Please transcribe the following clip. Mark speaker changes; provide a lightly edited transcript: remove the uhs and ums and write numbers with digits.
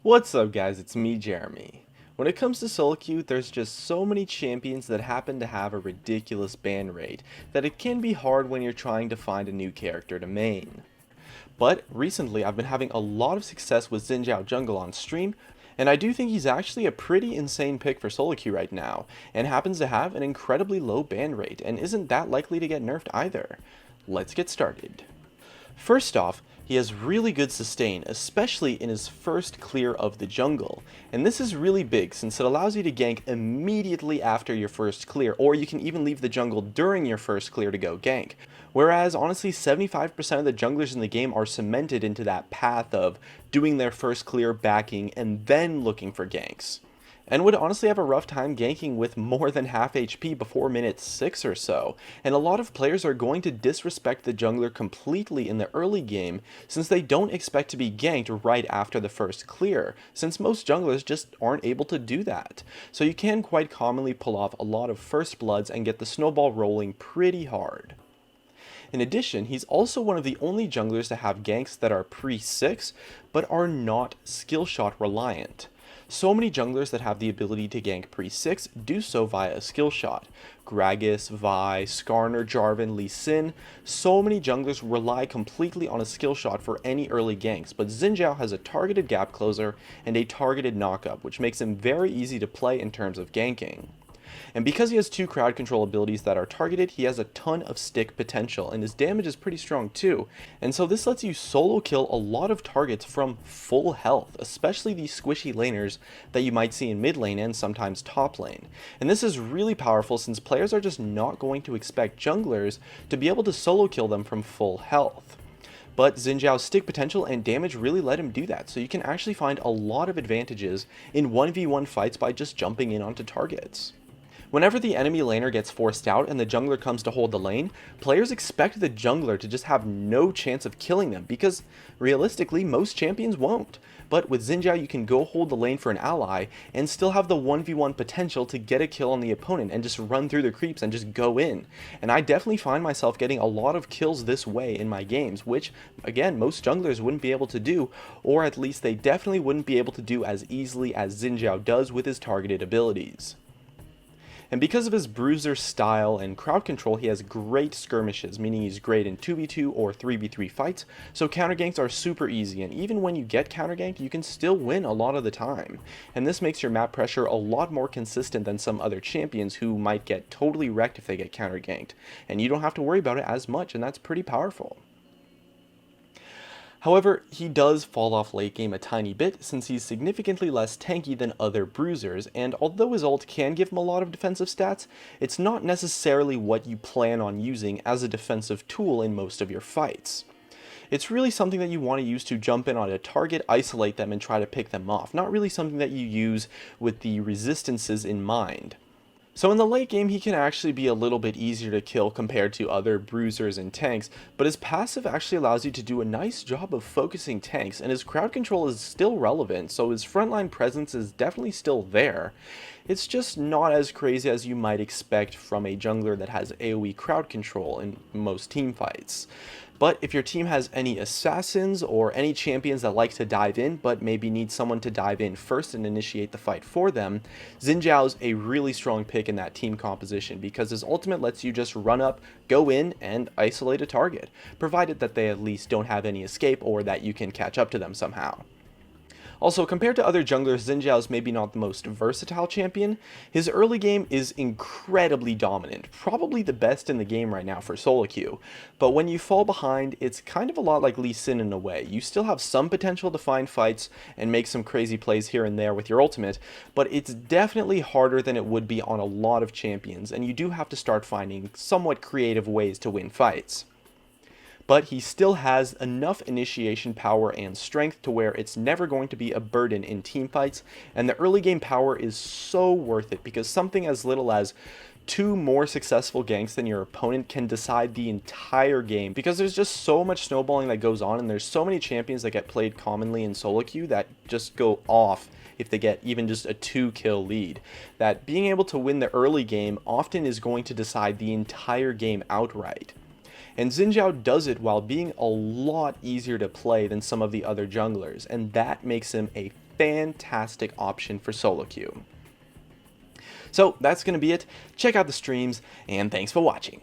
Speaker 1: What's up guys, it's me Jeremy. When it comes to solo queue, there's just so many champions that happen to have a ridiculous ban rate that it can be hard when you're trying to find a new character to main. But recently I've been having a lot of success with Xin Zhao jungle on stream, and I do think he's actually a pretty insane pick for solo queue right now, and happens to have an incredibly low ban rate and isn't that likely to get nerfed either. Let's get started. First off, he has really good sustain, especially in his first clear of the jungle, and this is really big since it allows you to gank immediately after your first clear, or you can even leave the jungle during your first clear to go gank. Whereas honestly 75% of the junglers in the game are cemented into that path of doing their first clear, backing, and then looking for ganks, and would honestly have a rough time ganking with more than half HP before minute 6 or so, and a lot of players are going to disrespect the jungler completely in the early game since they don't expect to be ganked right after the first clear, since most junglers just aren't able to do that. So you can quite commonly pull off a lot of first bloods and get the snowball rolling pretty hard. In addition, he's also one of the only junglers to have ganks that are pre-6 but are not skill shot reliant. So many junglers that have the ability to gank pre-6 do so via a skill shot. Gragas, Vi, Skarner, Jarvan, Lee Sin, so many junglers rely completely on a skill shot for any early ganks, but Xin Zhao has a targeted gap closer and a targeted knockup, which makes him very easy to play in terms of ganking. And because he has two crowd control abilities that are targeted, he has a ton of stick potential, and his damage is pretty strong too. And so this lets you solo kill a lot of targets from full health, especially these squishy laners that you might see in mid lane and sometimes top lane. And this is really powerful since players are just not going to expect junglers to be able to solo kill them from full health. But Xin Zhao's stick potential and damage really let him do that, so you can actually find a lot of advantages in 1v1 fights by just jumping in onto targets. Whenever the enemy laner gets forced out and the jungler comes to hold the lane, players expect the jungler to just have no chance of killing them because realistically most champions won't. But with Xin Zhao you can go hold the lane for an ally and still have the 1v1 potential to get a kill on the opponent and just run through the creeps and just go in. And I definitely find myself getting a lot of kills this way in my games, which again most junglers wouldn't be able to do, or at least they definitely wouldn't be able to do as easily as Xin Zhao does with his targeted abilities. And because of his bruiser style and crowd control, he has great skirmishes, meaning he's great in 2v2 or 3v3 fights, so counter ganks are super easy, and even when you get counter ganked, you can still win a lot of the time. And this makes your map pressure a lot more consistent than some other champions who might get totally wrecked if they get counter ganked, and you don't have to worry about it as much, and that's pretty powerful. However, he does fall off late game a tiny bit since he's significantly less tanky than other bruisers, and although his ult can give him a lot of defensive stats, it's not necessarily what you plan on using as a defensive tool in most of your fights. It's really something that you want to use to jump in on a target, isolate them, and try to pick them off, not really something that you use with the resistances in mind. So in the late game he can actually be a little bit easier to kill compared to other bruisers and tanks, but his passive actually allows you to do a nice job of focusing tanks, and his crowd control is still relevant, so his frontline presence is definitely still there. It's just not as crazy as you might expect from a jungler that has AoE crowd control in most team fights. But if your team has any assassins or any champions that like to dive in but maybe need someone to dive in first and initiate the fight for them, Xin Zhao's a really strong pick in that team composition because his ultimate lets you just run up, go in, and isolate a target, provided that they at least don't have any escape or that you can catch up to them somehow. Also, compared to other junglers, Xin Zhao's maybe not the most versatile champion. His early game is incredibly dominant, probably the best in the game right now for solo queue. But when you fall behind, it's kind of a lot like Lee Sin in a way. You still have some potential to find fights and make some crazy plays here and there with your ultimate, but it's definitely harder than it would be on a lot of champions, and you do have to start finding somewhat creative ways to win fights. But he still has enough initiation power and strength to where it's never going to be a burden in teamfights, and the early game power is so worth it because something as little as 2 more successful ganks than your opponent can decide the entire game, because there's just so much snowballing that goes on, and there's so many champions that get played commonly in solo queue that just go off if they get even just a 2-kill lead, that being able to win the early game often is going to decide the entire game outright. And Xin Zhao does it while being a lot easier to play than some of the other junglers, and that makes him a fantastic option for solo queue. So that's going to be it. Check out the streams, and thanks for watching.